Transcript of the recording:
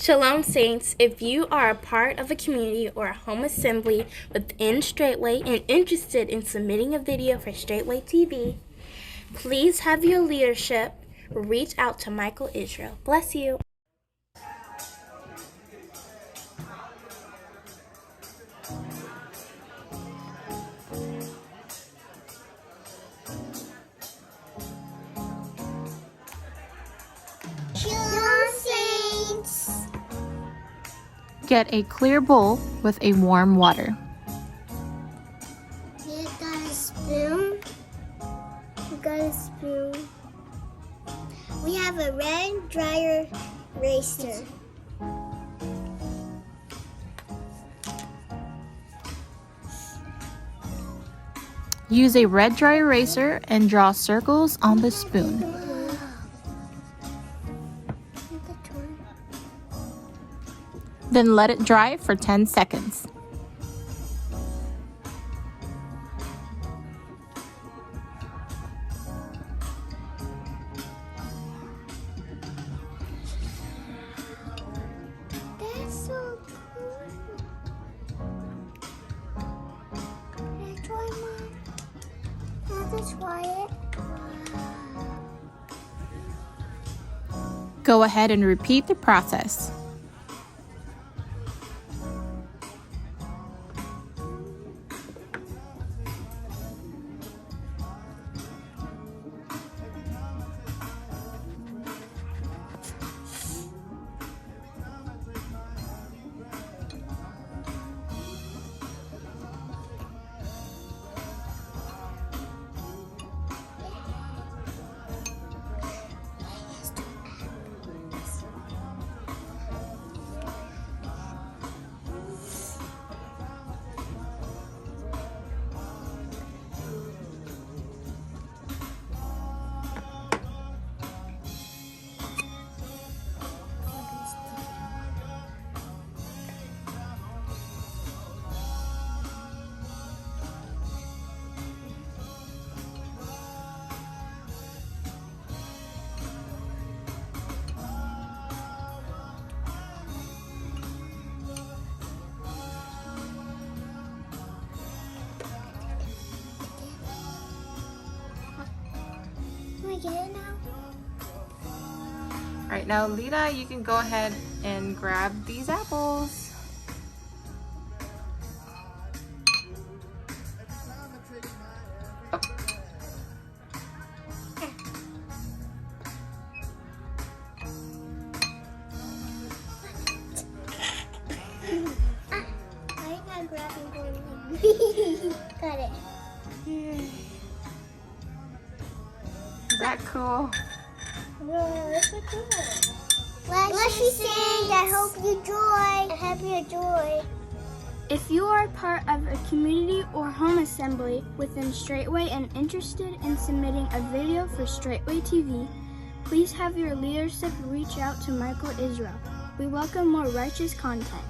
Shalom, Saints. If you are a part of a community or a home assembly within Straitway and interested in submitting a video for Straitway TV, please have your leadership reach out to Michael Israel. Bless you. Shalom, Saints. Get a clear bowl with a warm water. You got a spoon? You got a spoon. We have a red dryer eraser. Use a red dry eraser and draw circles on the spoon. Then let it dry for 10 seconds. That's so cool. Can I try mine? Can I just try it? Go ahead and repeat the process. Can I get it now? All right, now Lealah, you can go ahead and grab these apples. I'm not grabbing one. Got it. Is that cool? Whoa, that's so cool. Bless you, Saints. I hope you enjoy. I hope you enjoy. If you are a part of a community or home assembly within Straitway and interested in submitting a video for Straitway TV, please have your leadership reach out to Michael Israel. We welcome more righteous content.